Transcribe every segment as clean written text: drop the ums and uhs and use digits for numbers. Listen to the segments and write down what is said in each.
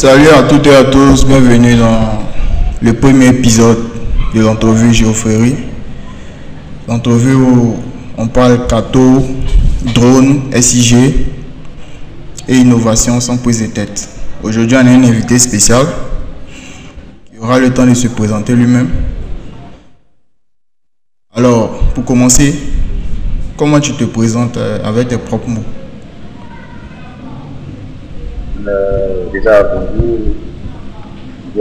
Salut à toutes et à tous, bienvenue dans le premier épisode de l'entrevue Géophérie. L'entrevue où on parle CATO, drone, SIG et innovation sans prise de tête. Aujourd'hui, on a un invité spécial qui aura le temps de se présenter lui-même. Alors, pour commencer, comment tu te présentes avec tes propres mots? Déjà, bonjour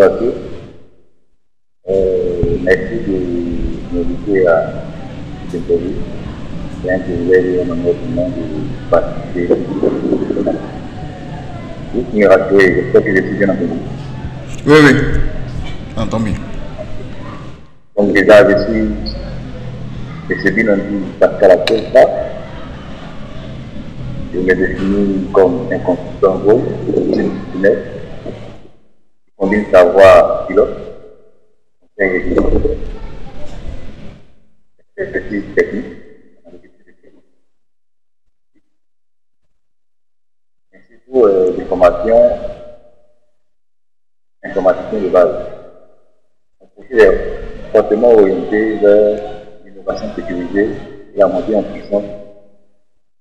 à tous. Merci de m'inviter à cette interview. C'est un plaisir et un honneur pour moi de participer. Juste me rassurer, j'espère que je suis bien entendu. Oui, j'entends bien. Donc déjà, je suis bien entendu Pascal Acosta. Je me définis comme un consultant gros, multidisciplinaire, qui combine savoir pilote, expertise technique, ainsi que des formations informaticiennes de base. Mon profil est fortement orienté vers l'innovation sécurisée et la montée en puissance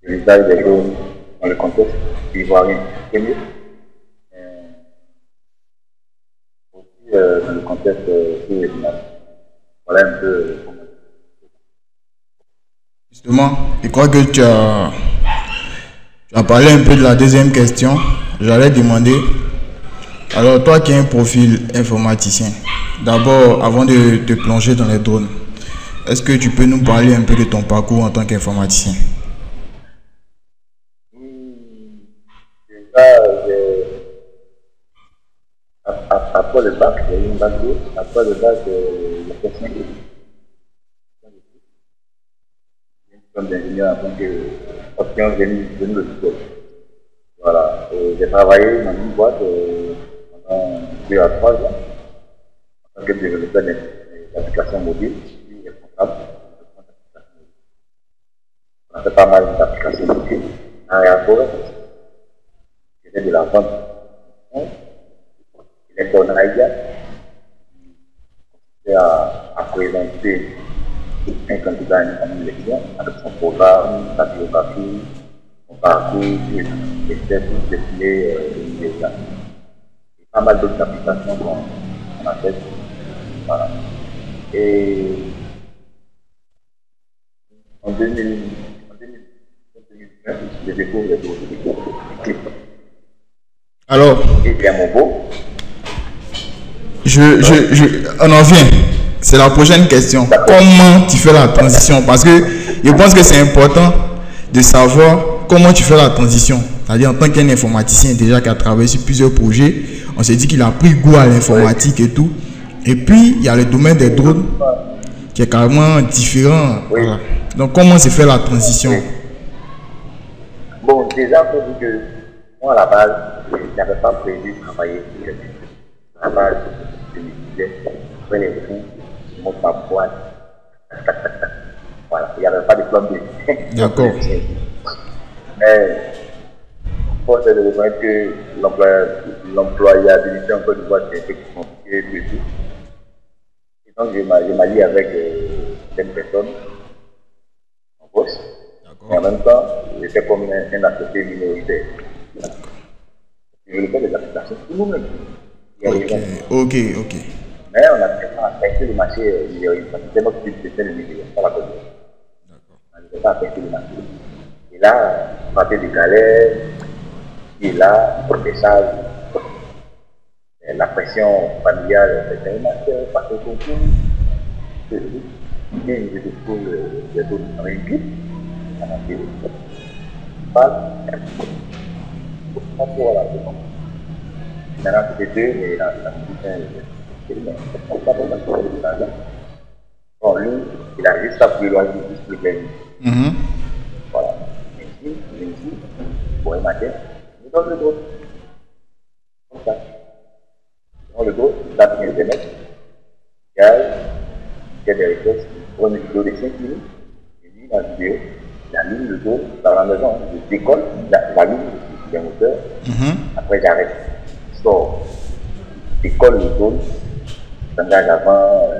de l'usage des drones dans le contexte ivoirien. Premier, aussi dans le contexte sous-régional. Voilà un peu comment. Justement, je crois que tu as parlé un peu de la deuxième question. J'allais demander, alors toi qui as un profil informaticien, d'abord, avant de te plonger dans les drones, est-ce que tu peux nous parler un peu de ton parcours en tant qu'informaticien? Après le bac, j'ai eu une bac 2. Après le bac, j'ai fait 5 études. J'ai une diplôme d'ingénieur en tant qu'option génie logiciel. Voilà. J'ai travaillé dans une boîte pendant 2 à 3 ans en tant que développeur d'applications mobiles et responsable. On a fait pas mal d'applications mobiles. Un rapport, c'était de la vente. Les Bonaïa, c'est à présenter un candidat à une élection avec son programme, sa biographie, son parcours, et c'est tout destiné aux médias. Il y a pas mal d'autres applications qu'on a faites. Voilà. Et en 2019, je découvre les autres. Alors, et bien mon beau. On en vient. C'est la prochaine question. Comment tu fais la transition? Parce que je pense que c'est important de savoir comment tu fais la transition. C'est-à-dire en tant qu'un informaticien déjà qui a travaillé sur plusieurs projets, on s'est dit qu'il a pris goût à l'informatique et tout. Et puis, il y a le domaine des drones qui est carrément différent. Oui. Voilà. Donc, comment se fait la transition? Oui. Bon, déjà, pour dire que moi, à la base, je n'avais pas prévu de travailler sur le site. À la base, je me disais, après les fous, je monte ma boîte. Voilà, il n'y avait pas de plan B. D'accord. Mais, force est de reconnaître que l'employabilité en Côte d'Ivoire, c'est un peu plus compliqué que tout. Et donc, je m'allie avec certaines personnes en bourse. Et en même temps, j'étais comme un associé minoritaire. Je développais des applications pour nous-mêmes. Ok. Mais on a tellement affecté le marché numérique, parce que c'est notre but, c'était le numérique, pas la Côte d'Ivoire. On n'avait pas affecté le marché. Et là, on partait des galères, et là, des charges, la pression familiale, c'était un master, passer au concours. Et je découvre des autres dans une équipe. Voilà, c'est bon. Maintenant, c'était deux, mais la musique, bon, lui, il a juste appris le juste le gagner. Voilà. Ici, pour un matin, il donne le dos. Comme ça. Il donne le dos, il tape sur Internet, il y a des requêtes pour une vidéo de 5 minutes, il lit la vidéo, il allume le dos dans la maison, je décolle, il allume le moteur, après j'arrête, je sors. décolle le zone, s'engage avant,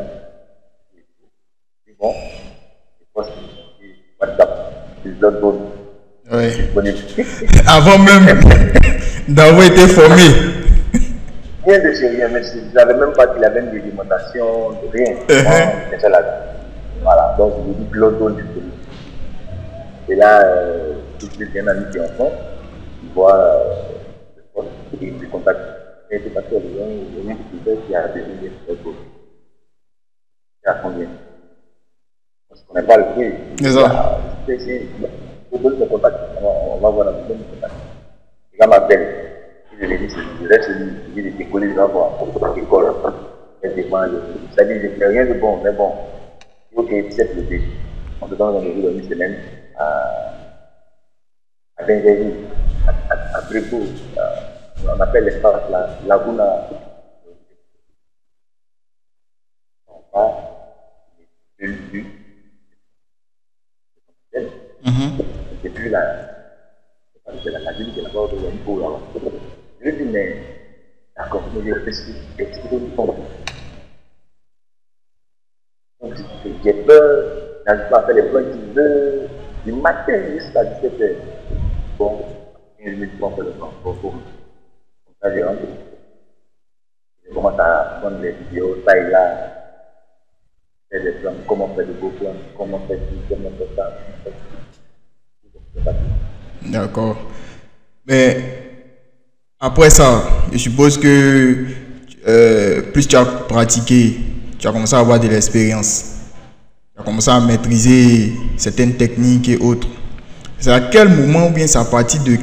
c'est bon, je pense que WhatsApp, les autres zones. Oui. Avant même d'avoir été formé. Rien de sérieux, mais je n'avais même pas qu'il avait une réglementation, rien. C'est ça là. Voilà, donc je lui dis que l'autre zone disponible. Et là, tout de suite, il y a un ami qui est en France, il voit le poste et il me contacte. Et c'est parce qu'il y a un qui a désigné cette zone. C'est à combien? On ne connaît pas le prix. C'est ça. Il faut donner son contact. On va voir la personne de contact. Le gars m'appelle. Je lui dis, je reste celui qui est décollé, il va voir. L'école. Ça dit, je ne fais rien de bon, mais bon. Il faut qu'il accepte le dé. On se donne rendez-vous dans une semaine à Benjamin, à Brécourt. On appelle l'espace la Laguna. On va, je l'ai vu. Et puis la ville qui est là-bas, il y a une peau là-bas. Je lui dis, mais d'accord, mais je réfléchis, expliquez-nous. J'ai peur, j'arrive pas à faire les points qu'il veut, du matin jusqu'à 17h. Bon, 15 minutes pour faire le temps, comme ça j'ai rentré. Je commence à prendre les vidéos, ça et là, faire des plans, comment faire de beaux plans, comment faire ci, comment faire ça. D'accord. Mais après ça, je suppose que plus tu as pratiqué, tu as commencé à avoir de l'expérience. Tu as commencé à maîtriser certaines techniques et autres. C'est à quel moment ou bien c'est à partir de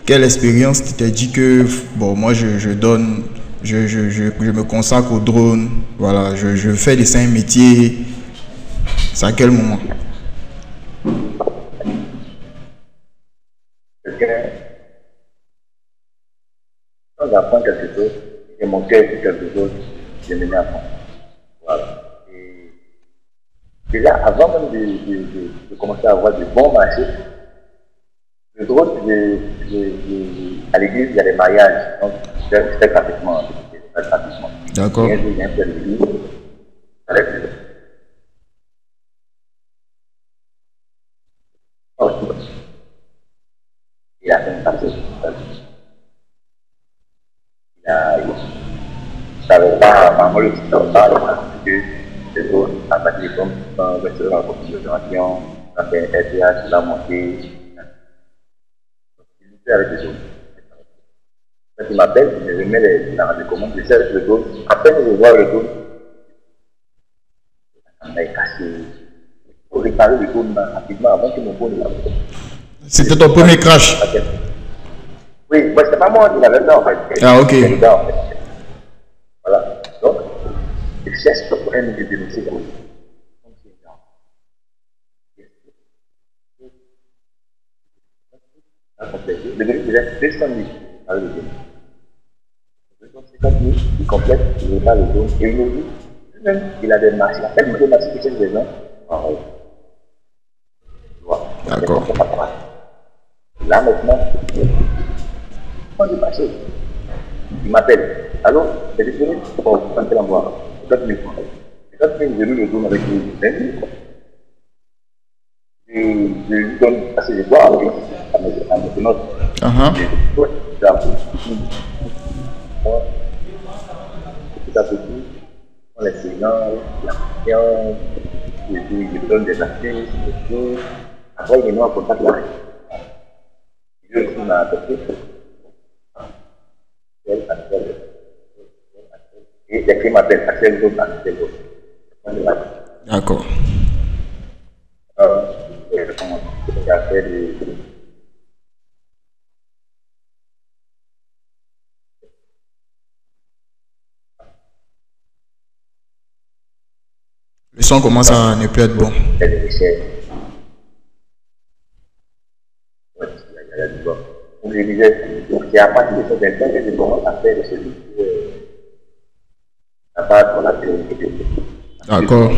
quelle expérience tu t'es dit que bon, moi je me consacre au drone, voilà, je fais des 5 métiers. C'est à quel moment? Quand j'apprends quelque chose, et mon cœur fait quelque chose, je me mets à fond. Voilà. Et déjà, avant même de commencer à avoir de bons marchés, le drone, à l'église, il y a des mariages. Donc, je fais gratuitement. D'accord. Et j'ai un peu d'église avec il a fait une partie. Je ne savais pas, maman le dit comme ça, que les autres, à partir de comme ça, on va la configuration, on fait un RDH, on va monter. Il fait avec les autres. Quand il m'appelle, je remets les commandes, je cherche le dos. À peine je vois le dos, ça m'a cassé. Il faut réparer le dos rapidement avant que mon phone ne l'apprenne. C'était ton premier crash? Oui, moi c'était pas moi qui l'avais fait en fait. Ah, ok. C'est le gars en fait. Voilà. Donc, je cherche pour un de dénoncer comme ça. Le début, il reste 200 000 avec le dôme. 250 000, il complète, il n'est pas le dôme. Et il nous dit, même il a des marchés, il a tellement de marchés que c'est des gens. D'accord. Là maintenant, on est passé. Il m'appelle. Allô, c'est disponible pour tenter l'envoi. 4 000 francs. 4 000, j'ai mis le dôme avec lui. Je lui donne assez de bois avec un métronome. Moi, petit à petit, on les signale, la question, je donne des astuces, des choses. Après, il est en contact avec. Je aussi m'a adopté. Et il y a qui m'appelle Axel Zone, Axel Zone. D'accord. Le son commence à ne plus être bon. Je disais, c'est à partir de cet instant que je commence à faire ce livre. D'accord.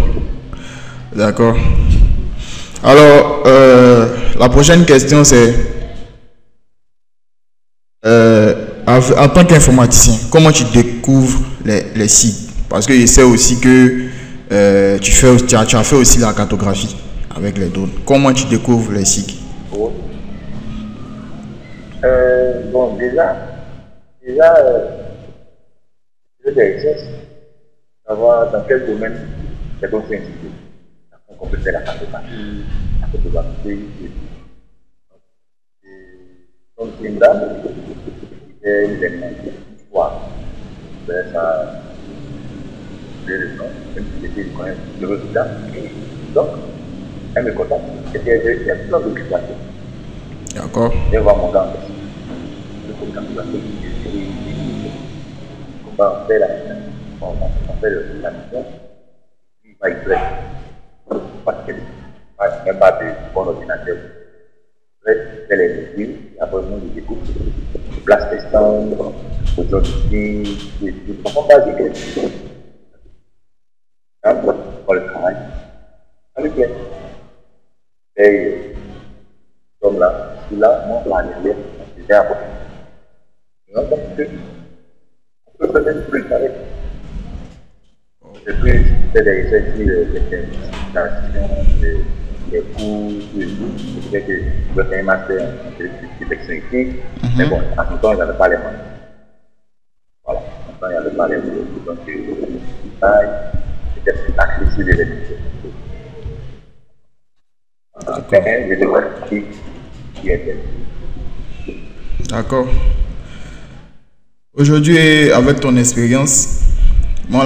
D'accord. Alors, la prochaine question c'est en tant qu'informaticien, comment tu découvres les sites? Parce que je sais aussi que tu as fait aussi la cartographie avec les drones. Comment tu découvres les sites? Bon, je vais des savoir dans quel domaine les drones sont utilisés. On peut faire la cartographie, la photographie. Donc, c'est une dame qui fait une histoire. Ça, le nom, même si c'était le résultat. Donc, elle me contacte. C'était un plan d'occupation. D'accord. Je vais voir mon gars. On fait la mission. Il va y faire. Parce que même pas de bon ordinateur. C'est les mesures, après nous les découpes, place des stands, aujourd'hui, des façons basiques. Pour le travail, avec les. Et comme là, celui-là, moi, la dernière, c'était à côté. On peut peut-être plus avec. C'est plus, c'est des les cours, peut-être que je vais faire un master en électricité, mais bon, en même temps, il n'y avait pas les moyens. Voilà, en même temps, il n'y avait pas les moyens. Donc, c'était plus axé sur l'électricité. Je devrais qui était. D'accord. Aujourd'hui, avec ton expérience, moi,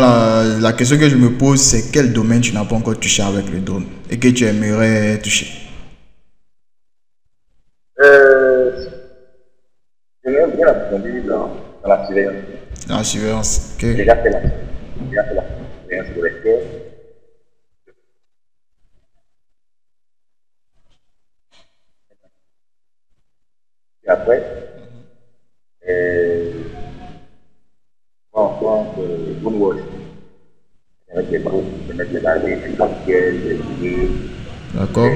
la question que je me pose, c'est quel domaine tu n'as pas encore touché avec le drone et que tu aimerais toucher? J'aimerais bien approfondir dans la surveillance. Dans la surveillance, ok. J'ai déjà fait la surveillance forestière. Et après, pour nous aussi, avec les groupes, mettre les années, les cantiels, les lieux. D'accord.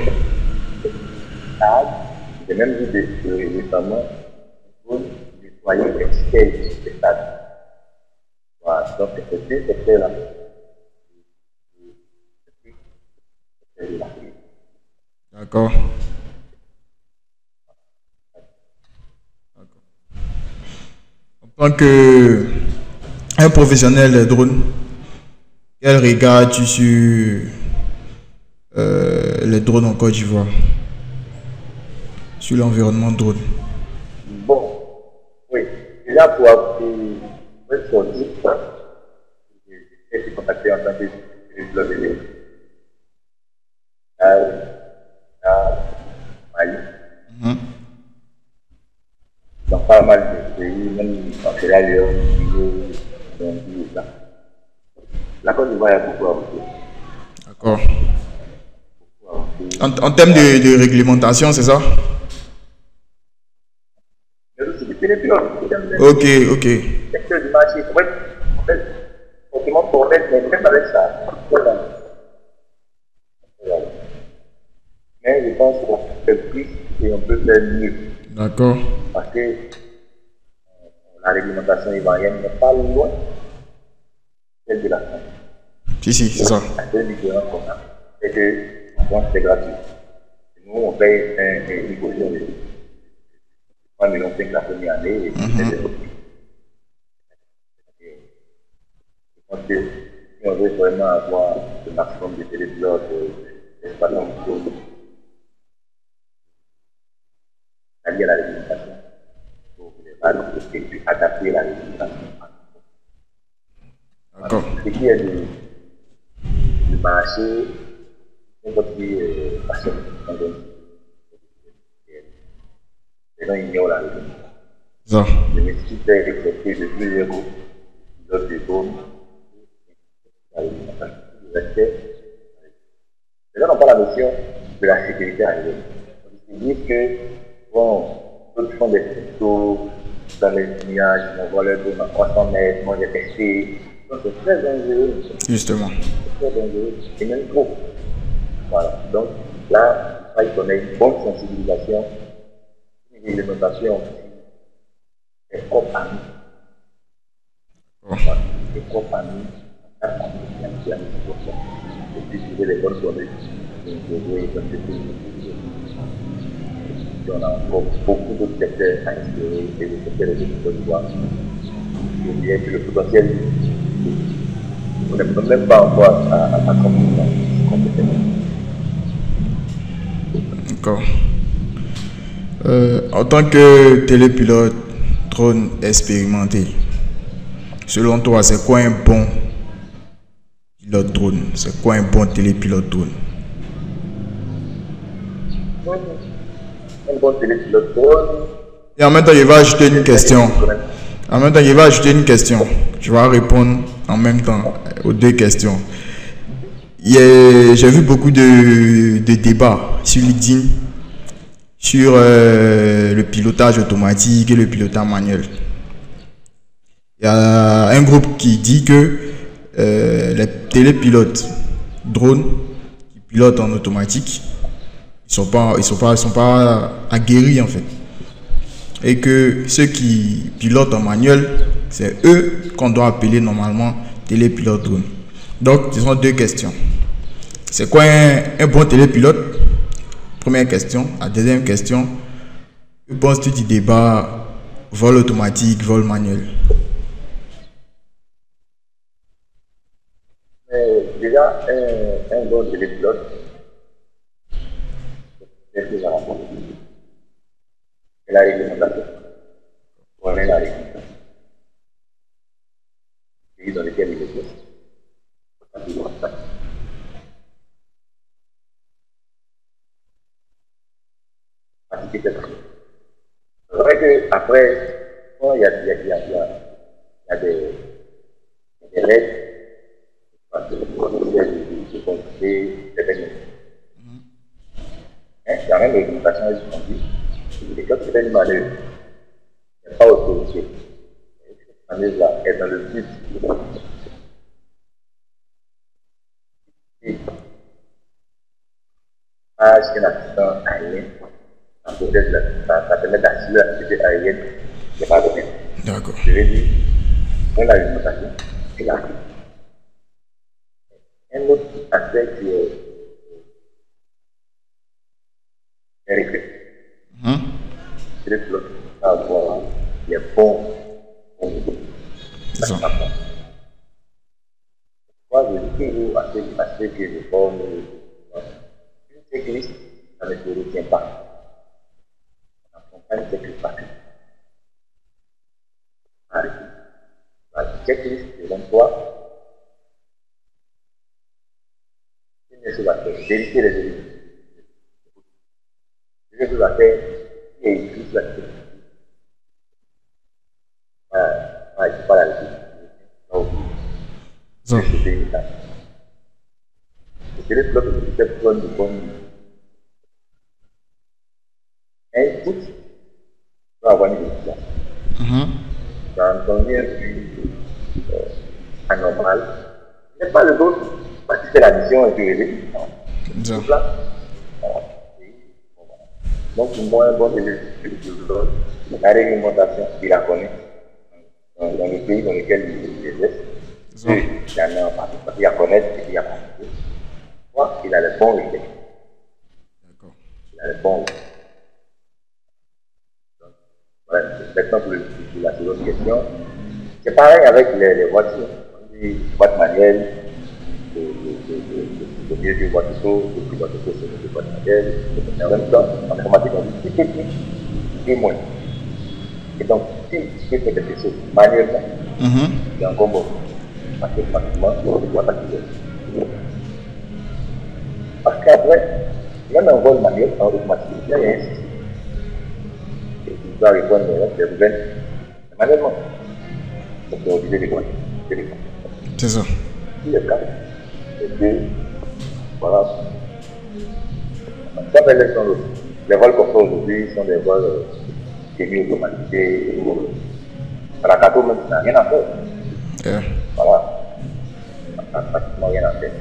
J'ai même vu récemment pour nettoyer les sièges des stades. Voilà, donc c'était là. D'accord. En tant qu'un professionnel de drone, quel regard tu sur les drones en Côte d'Ivoire? Sur l'environnement drone? Bon, oui. Déjà pour être sorti, j'ai été contacté en tant que pilote de Mali. Dans pas mal de pays, même en Sierra Leone, Niger, là. La Côte d'Ivoire a beaucoup avancé. D'accord. En termes de réglementation, c'est ça? Ok, ok. Secteur du marché, en fait, forcément pour être, mais même avec ça, mais je pense qu'on fait plus et on peut faire mieux. D'accord. Parce que la réglementation ivoirienne n'est pas loin celle de la France. Si, c'est ça. La seule différence qu'on a, c'est que en France, c'est gratuit. Nous, on paye une caution de 3,5 millions la première année et puis c'est autres. Je pense que si on veut vraiment avoir le maximum de télépilotes, d'exploitants pour allier à la réglementation, pour et puis adapter la réglementation. D'accord. Ce qui est du marché, c'est comme si personne ne donne. Les gens ignorent la réglementation. Ça. Le métier est accepté de plusieurs groupes, d'autres des zones, la réglementation, le respect. Les gens n'ont pas la notion de la sécurité aérienne. Ils disent que, bon, d'autres font des photos dans les nuages, on voit le drone à 300 mètres, moi j'ai testé. Donc c'est très dangereux. Justement. C'est très dangereux. Et même trop. Voilà. Donc là, il faut qu'on ait une bonne sensibilisation, une réglementation des corps amis. Oh. Des corps amis, chaque famille qui a mis sur ça. Et puis trouver les bonnes journées. On a encore beaucoup d'autres secteurs à explorer et le secteur de Côte d'Ivoire. Je dirais que le potentiel, on n'est même pas encore à 30% compétent. D'accord. En tant que télépilote drone expérimenté, selon toi, c'est quoi un bon pilote drone? C'est quoi un bon télépilote drone? Un bon télépilote drone. Et en même temps, il va ajouter une question. En même temps, il va ajouter une question. Je vais répondre en même temps aux deux questions. J'ai vu beaucoup de débats sur LinkedIn sur le pilotage automatique et le pilotage manuel. Il y a un groupe qui dit que les télépilotes drones qui pilotent en automatique, ils sont pas aguerris en fait. Et que ceux qui pilotent en manuel, c'est eux qu'on doit appeler normalement télépilote drone. Donc, ce sont deux questions. C'est quoi un bon télépilote? Première question. La deuxième question, que penses-tu du débat vol automatique, vol manuel? Déjà, un bon télépilote, c'est plus à rapporter. C'est la réglementation. On est la réglementation. Le pays dans lequel il existe. C'est vrai qu'après, il y a des règles de contrôler les techniques. Il y a même des réglementations suspendues. Et quand tu fais une manœuvre, il n'y a pas autorisé. Cette manœuvre-là est dans le but un assistant aérien. Ça permet d'assurer l'activité aérienne qui n'est pas donnée. D'accord. Je vais dire, dans la réglementation, c'est là. Un autre aspect qui est réglé. C'est le pilote à avoir les bons. C'est ça. Moi, je dis toujours à ceux que je forme, une sécurité, ça ne se retient pas. On accompagne une sécurité pas. La checklist devant toi, une chose à faire, vérifier les éléments. Une chose à faire, et écrit la checklist. Il ne faut pas la réussir. Ça. C'est une tâche. C'est le bloc de cette zone de bonne. Un tout va avoir une décision. Dans ton lien anormal, il n'y a pas le d'autre. Parce que c'est la mission intérieure. Tout là. Donc, pour moi, un bon délai, la réglementation, il la connaît. Dans le pays dans lequel il exerce. Il y en a un parti, parce qu'il y a connaître et il y a pratiquer. Moi, il a le bon réflexe. D'accord. Il a le bon réflexe. Voilà, maintenant pour la seconde question. C'est pareil avec les voitures. On dit boîte manuelle, le milieu de boîte auto, le plus boîte auto, c'est le boîte manuelle. Mais en même temps, en informatique, on dit plus technique et moins. Et donc, si tu fais quelque chose manuellement, c'est encore bon. Parce que pratiquement, tu dois t'activer. Parce qu'après, même un vol manuel en automatique, il y a un système. Et tu dois répondre les nouvelles manuellement. Donc, tu es obligé de répondre. C'est ça. Si le cas, et puis, voilà. Ça fait les vols qu'on fait aujourd'hui sont des vols semi-automatisés. À la cadeau, même, ça n'a rien à faire. Yeah. Voilà. Pratiquement rien à faire.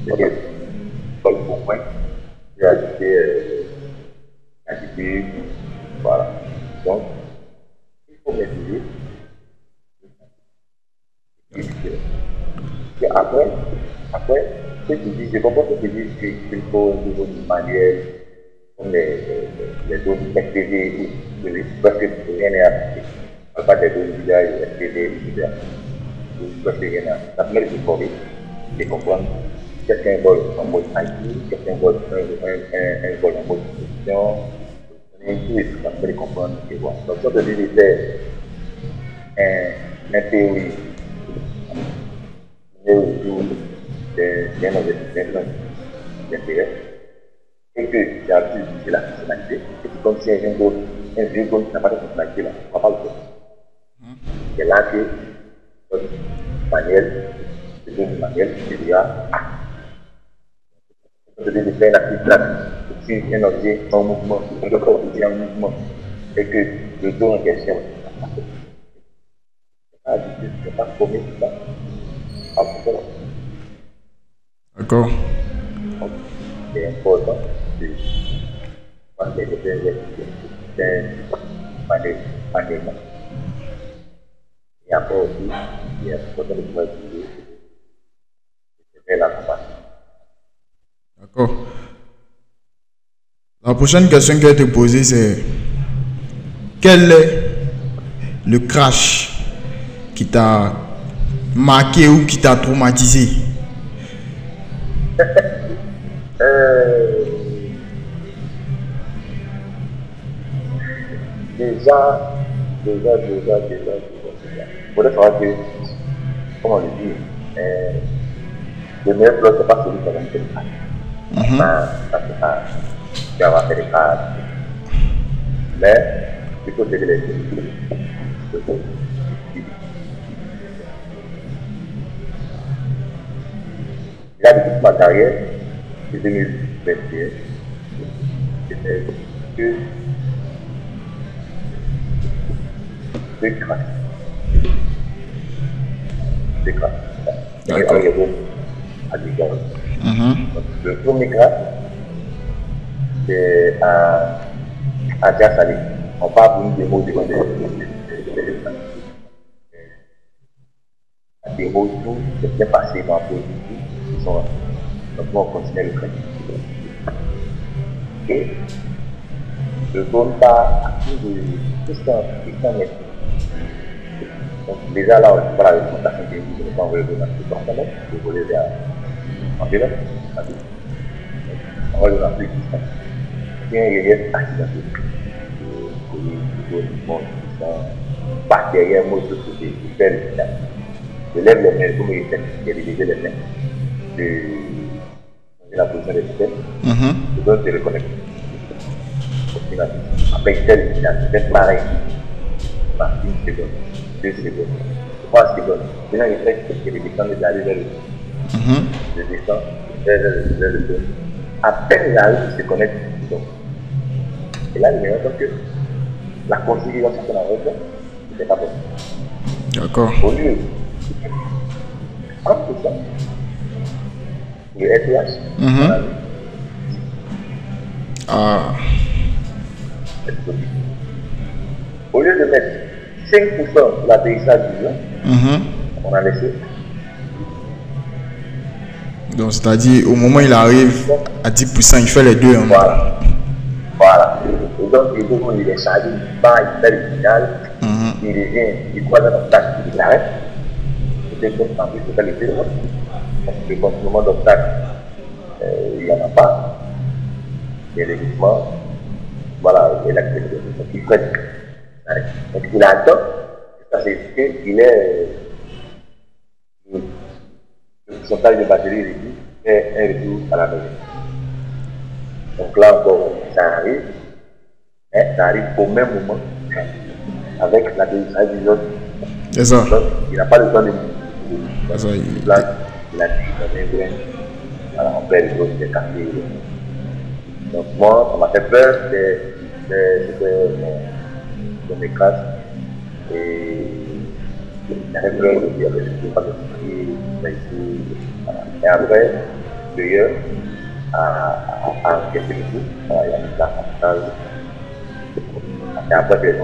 C'est-à-dire, pour moi, j'ai ajouté l'attitude. Voilà. Donc, il faut maîtriser. Et après, ce que tu dis, je comprends ce que tu dis, qu'il faut au niveau du manuel, comme les données STD, parce que rien n'est appliqué. On ne parle pas des données d'usage, STD, parce que rien n'est appliqué. Ça permet de se former, de comprendre. Quelqu'un vole en mode IT, quelqu'un vole un vol en mode production, on est tout et tout, ça permet de comprendre et voir. Donc, si on te dit de faire un théorie, autour d'un investissement d'intérêt, et que tu as pu utiliser la fonctionnalité, et puis comme si un vieux goal qui n'a pas de fonctionnalité, là, on ne va pas le faire. C'est là que notre manuel, tu diras, on te dit de faire la petite place, si un objet en mouvement, un corps objet en mouvement, et que le dos en question, c'est pas commis tout ça. D'accord. C'est important de passer des management. Et après aussi, il est important de pouvoir utiliser la compagnie. D'accord. La prochaine question que je vais te poser, c'est quel est le crash qui t'a marqué ou qui t'a traumatisé? Déjà. Il faudrait savoir que, comme on le dit, le meilleur plan, c'est pas celui qui a fait des crash. Ça, c'est pas, tu vas avoir fait des crash. Mais, il faut aider les choses. Là, depuis toute ma carrière, de 2021, c'était que des crash. Des crash. Le premier crash, c'est à Diassali. On parle d'une démo de la démo, tout s'est bien passé dans le pays. Donc, on continue le crédit. Et je ne donne pas à tout ce qu'on met. Donc, déjà là, on voit la représentation des livres, je ne vais pas envoyer le donner je vais voler en vélo. On va le rappeler qui sont. Il y a un relief accidenté. Par derrière moi, de côté, je fais le final. Je lève les mains, comme il fait, j'ai réalisé les mains. De la position des systèmes. Je dois se reconnecter. Après, je fais le final. Je fais pareil. Par 1 seconde, 2 secondes, 3 secondes. Maintenant, il fait que je descends de la vers le dos. Je descends vers le dos. À peine j'arrive, je se connecte. Et là, il me rend compte que la configuration qu'on a refaite, c'est pas possible. D'accord. Au lieu de 30% pour le FPH, on a vu. Au lieu de mettre 5% pour l'atterrissage du avion, on a laissé. Donc, c'est-à-dire, au moment où il arrive à 10%, il fait les deux. Voilà. Et donc, il est chargé, il fait le final, il revient, il croise un obstacle, il arrête. C'est comme en plus, c'est le deux. Parce que le contournement d'obstacle, il n'y en a pas. Il y a l'équipement, voilà, il y a l'activité. Donc, il fait. Donc, il attend, ça c'est qu'il est. Le pourcentage de batterie réduit fait un retour à la maison. Donc là encore, ça arrive au même moment avec l'atterrissage du autre. C'est ça. Donc, il n'a pas le temps de C'est ça. il a dit dans un grain, voilà, on perd les autres, il est cassé. Donc moi, ça m'a fait peur, c'était mes classes. Et j'avais peur de dire, je ne peux pas me faire, et après, d'ailleurs, à quelques minutes, il y a une place à salle. Et après,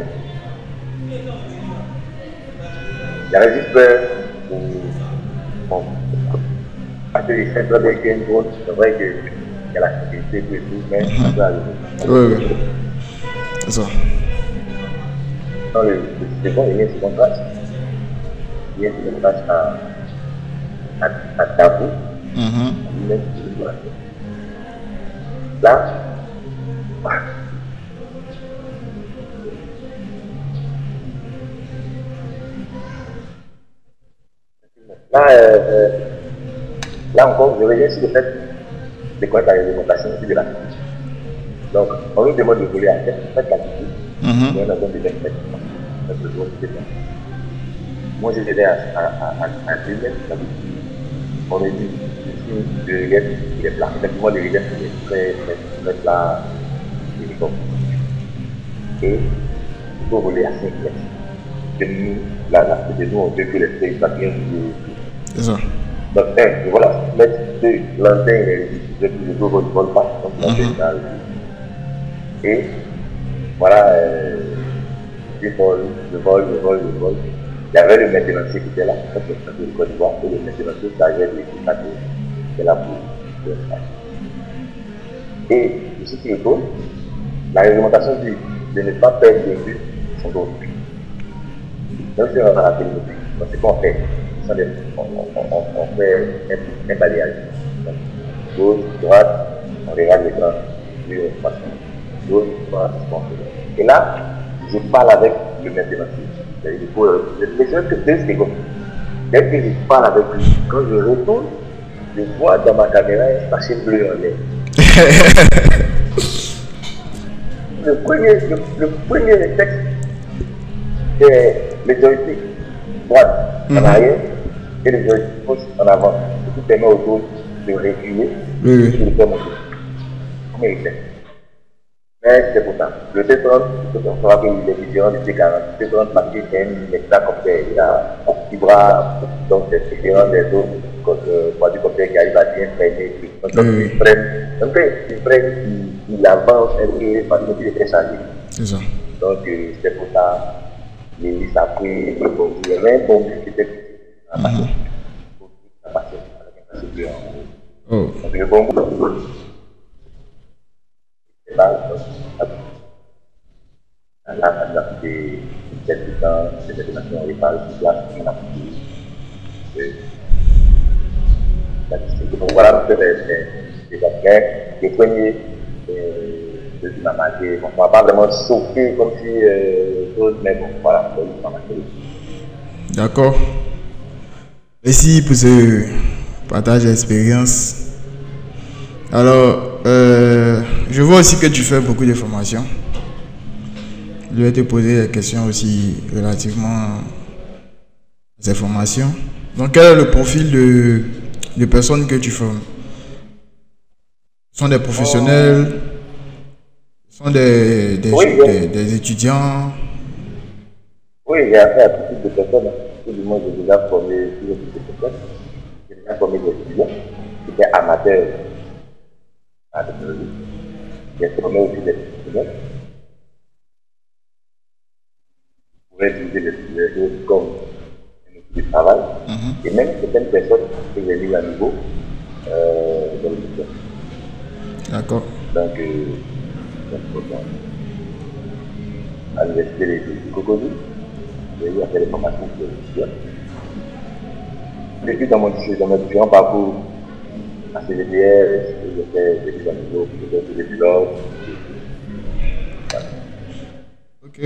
J'avais juste peur pour. Bon, parce que les centres de Game Zone, c'est vrai qu'il y a la sécurité et tout, mais ça peut arriver. Oui, oui. C'est ça. Dans le second, il y a un second classe. Il y a un second classe à Tabou. Là, là encore, je reviens sur le fait de connaître la réglementation de la France. Donc, on nous demande de voler à tête, faites l'altitude, et on a besoin de 27 Moi, j'étais à 2 mètres, on a dit, le relief, il est plat. Effectivement, le relief, il est très plat, uniforme. Et il faut voler à 5 mètres. C'est nous, là, c'est nous, on veut que les feuilles soient bien roulées. C'est ça. Donc, voilà, mettre 2 lanternes, le dos ne vole pas, donc l'antenne dans le et voilà, je vole. Il y avait le maintenancier qui était là, ça c'est le Côte d'Ivoire, et le maintenancier chargé de l'équipe qui est là pour le faire. Et ce qui est beau, la réglementation dit de ne pas perdre de vue son dos. Donc c'est dans la télévision. Donc c'est qu'on fait. On fait un balayage. Gauche, droite, on regarde l'écran, puis on passe. Gauche, droite, on fait. Et là, je parle avec le maintenancier. C'est sûr que 2 secondes. Dès que je parle avec lui, quand je retourne, je vois dans ma caméra un sachet bleu en l'air. Le premier réflexe, c'est le joystick droite en arrière et le joystick gauche en avant. Ce qui permet au dos de reculer et de le faire monter. Premier réflexe. Mais c'est pour ça. Le T30, on saura qu'il est différent du T40. Le T30 parce que c'est un hectacoptère. Il a un petit bras, donc c'est différent des autres quadricoptères qui arrivent à bien freiner. Donc il freine, il avance un peu parce qu'il est très chargé. C'est ça. Donc c'est pour ça l'hélice a pris le bon. Il y avait un bon qui était à passer. À passer avec un passer en haut. Donc le bon là, on a fait quelques temps, des nations réparées sur place, on a fait donc voilà un peu les aspects, les premiers de Dynamaté. On ne va pas vraiment sauter comme si mais bon, voilà, c'est Dynamaté. D'accord. Merci pour ce partage d'expérience. Alors, je vois aussi que tu fais beaucoup de formations. Je vais te poser des questions aussi relativement à ces formations. Donc, quel est le profil de personnes que tu formes? Ce sont des professionnels? Ce sont des étudiants? Oui, j'ai affaire à tout type de personnes. Tout le monde, j'ai déjà formé plusieurs types de personnes. J'ai déjà formé des étudiants qui étaient amateurs à la technologie. J'ai formé aussi des professionnels. Vous pouvez utiliser les choses comme un outil de travail. Et même certaines personnes que j'ai mis à niveau dans le secteur. D'accord. Donc, à l'université de Cocody, j'ai eu à faire des formations pour les étudiants. Depuis dans mes différents parcours, à CVDS, j'ai fait des mises à niveau, j'ai fait des pilotes. Ok.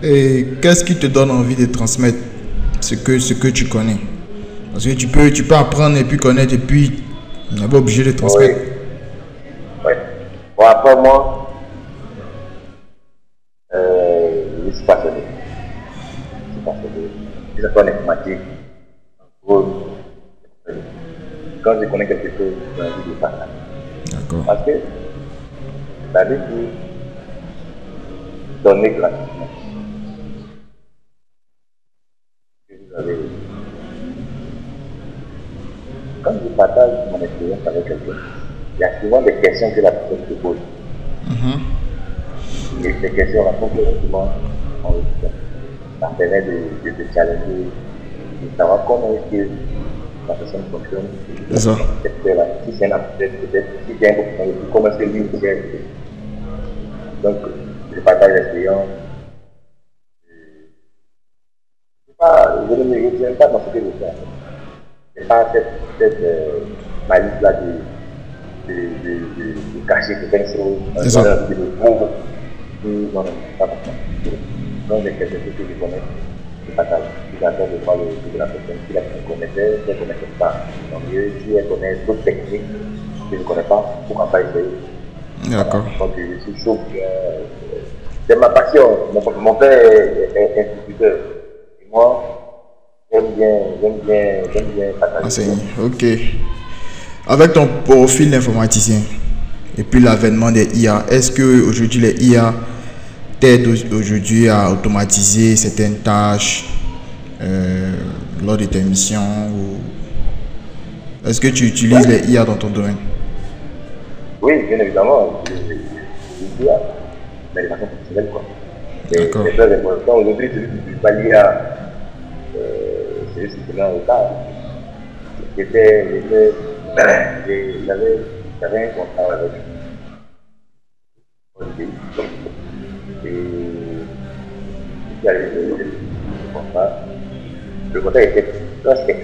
Et qu'est-ce qui te donne envie de transmettre ce que tu connais? Parce que tu peux apprendre et puis connaître et puis on n'est pas obligé de transmettre. Oui. Bon, après moi, je suis passionné. Que ce soit en informatique, en code, quand je connais quelque chose, j'ai envie de partager. D'accord. Parce que la vie qui donner gratuitement. Quand je partage mon expérience avec quelqu'un, il y a souvent des questions que la personne se pose. Et ces questions sont complètement enrichissantes. ça permet de challenger, de savoir comment est-ce que la personne fonctionne. C'est ça. Si c'est un peut-être, si c'est un peu comment est-ce que lui gère. Donc, je partage l'expérience. Je ne m'aime pas dans ce que je fais. Je n'ai pas cette malice-là de cacher certaines choses. C'est ça. Non, pas comme ça. Donc, il y a quelque chose que je connais, je partage. Si j'attends de voir le truc de la personne, si la personne connaissait, si elle ne connaissait pas, tant mieux. Si elle connaît d'autres techniques que je ne connais pas, pourquoi pas essayer. D'accord. Donc, je suis chaud. C'est ma passion. Mon père est instituteur. Et moi, j'aime bien partager. Enseigner. Ok. Avec ton profil d'informaticien et puis l'avènement des IA, est-ce que aujourd'hui les IA t'aident aujourd'hui à automatiser certaines tâches lors de tes missions ou est-ce que tu utilises les IA dans ton domaine? Oui, bien évidemment, je l'IA, mais de façon professionnelle, quoi. C'est très important. Aujourd'hui, je ne suis pas l'IA, c'est juste que là, au cas, j'avais un contrat avec et je suis allé le contrat. Le contrat était très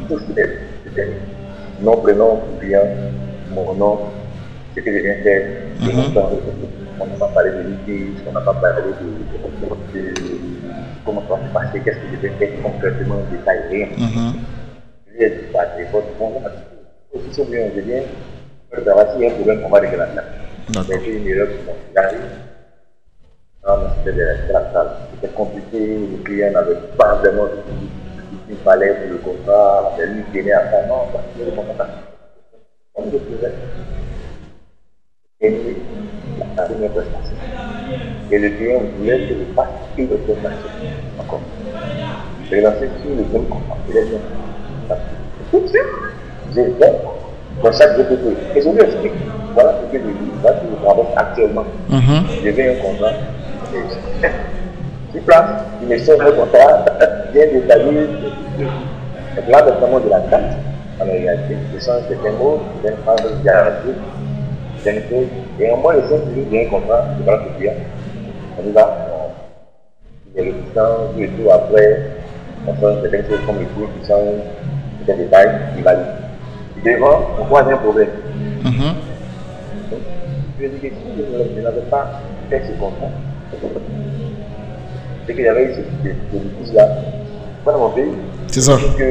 tout c'était nom, prénom, client, mon nom, ce que je viens faire. On n'a pas parlé de litige, on n'a pas parlé de comment ça va se passer, qu'est-ce que je vais faire concrètement, détaillé. Je lui ai dit, bah, c'est votre bon, si c'est bien, je viens, s'il y a un problème, on va régler la salle. J'ai fait une erreur pour mon gars. Non, mais c'était la salle. C'était compliqué, le client n'avait pas vraiment ce qu'il fallait pour le contrat, mais lui tenait à ça. Non, parce que le contrat, on le faisait. Et la première prestation. Et le client voulait que je fasse une autre prestation. Encore. J'ai lancé sur le même contrat. Il est bien. Tout de suite, j'ai fait dans chaque GPT. Et je lui explique, voilà ce que je dis, voilà ce que je travaille actuellement. Je vais un contrat. Sur place, il me sort le contrat, bien détaillé, le plan de paiement de la date, en réalité, je change certains mots, je viens prendre une garantie, et en moins de 5 minutes, j'ai un contrat, je prends le client. On y va, il y a le puissant, tout et tout, après, on change certaines choses comme le cours, qui change, certains détails, il valide. Devant, on voit un problème. Je dis que si je n'avais pas fait ce contrat, c'est qu'il y avait ce litige-là. Moi, dans mon pays, c'est ça. Que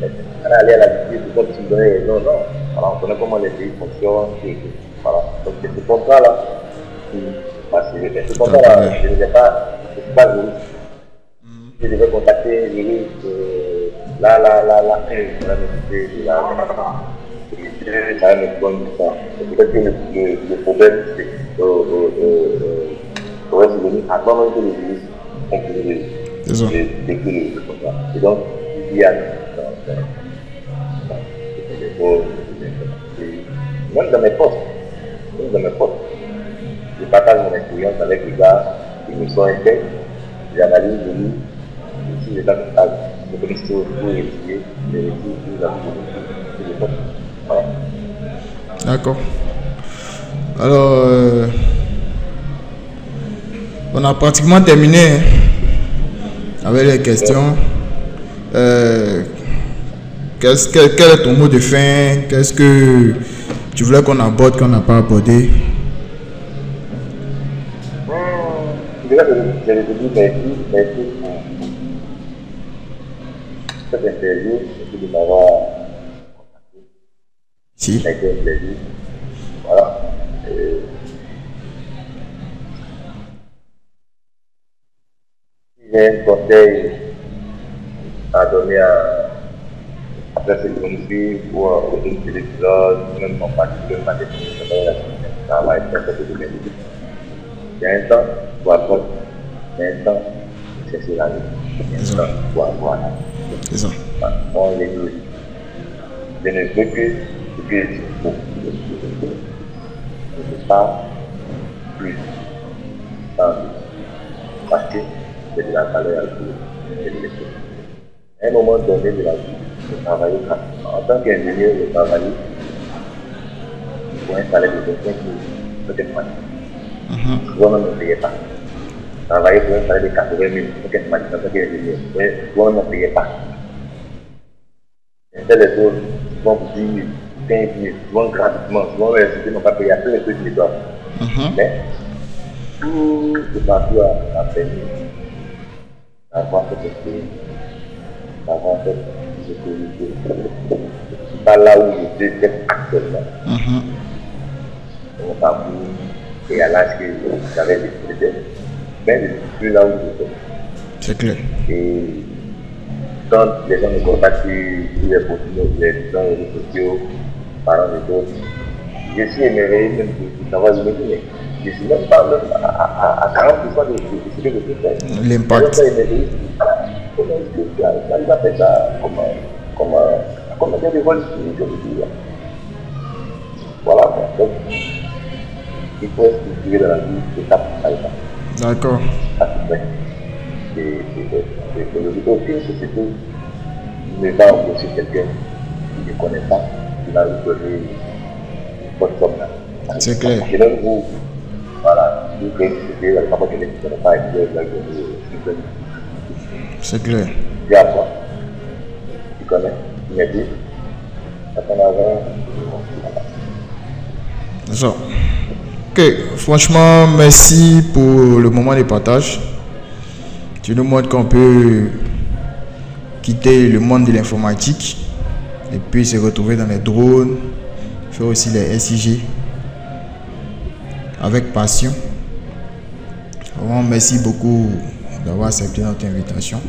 on allait à la justice, tout ça, tu me donnais non. Voilà, on connaît comment les pays fonctionnent. Voilà. Donc, c'est ce contrat-là qui m'a suivi. Ce contrat-là, je ne l'ai pas, je ne suis pas juriste. Je devais contacter juriste, la nécessité de la ça va me prendre du temps. Peut-être que le problème, c'est aurait venu avant même que le juriste ait décrit le contrat. Et donc, il y a même dans mes postes, je partage mon expérience avec les gars, ils me sont inquiets, j'analyse, je lis, si les gars me connaissent tout pour étudier, je vérifie tout, la vie. Voilà. D'accord. Alors, on a pratiquement terminé avec les questions. Quel est ton mot de fin? Qu'est-ce que tu voulais qu'on aborde, qu'on n'a pas abordé? Déjà, je vais te dire merci pour cette interview, merci de m'avoir contacté. Si. Ça a été un plaisir. Voilà. Si j'ai un conseil à donner après cette conflit ou au début de l'épisode, même en particulier, ça va être très de bien. Il y a un temps pour apprendre, il y a un temps pour chercher la vie, il y a un temps pour avoir la vie. C'est ça. Moi, les deux, je ne veux que ce que je faut. Je ne veux pas plus. Parce que c'est de la valeur ajoutée, c'est de l'économie. À un moment donné de la vie, je travaillais en tant qu'ingénieur, je travaillais pour un salaire de 25 000, peut-être moins. Souvent, on ne payait pas. Je travaillais pour un salaire de 80 000, peut-être moins, en tant qu'ingénieur. Souvent, on ne payait pas. C'est des choses, souvent pour 10 000, 15 000, souvent gratuitement, souvent les sociétés n'ont pas payé, après les trucs qui les doivent. Mais tout ce parcours a permis d'avoir cette expérience, d'avoir cette sécurité. C'est pas là où je suis actuellement. Mon parcours et à l'âge que j'avais décidé, mais je ne suis plus là où je suis. C'est clair. Et quand les gens me contactent sur les réseaux sociaux, parlant de d'autres, je suis émerveillé même de savoir, je me dis, mais je ne suis même pas à 40% de ce que je peux faire. L'impact. Comment est-ce que tu arrives à faire ça? Comment tu dévoiles ce que je dis là? Voilà, donc il faut être structuré dans la vie étape par étape. D'accord. C'est aussi une société qui ne va embaucher quelqu'un qui ne connaît pas, qui va lui donner une bonne somme là. C'est clair. Et même vous, voilà, vous créez une société, la femme qui ne connaît pas, et qui va donner une bonne. C'est clair. Tu as quoi? Tu connais? Tu m'as dit? À ton argent, c'est ça. Ok, franchement, merci pour le moment de partage. Tu nous montres qu'on peut quitter le monde de l'informatique et puis se retrouver dans les drones, faire aussi les SIG avec passion. Vraiment, merci beaucoup d'avoir accepté notre invitation.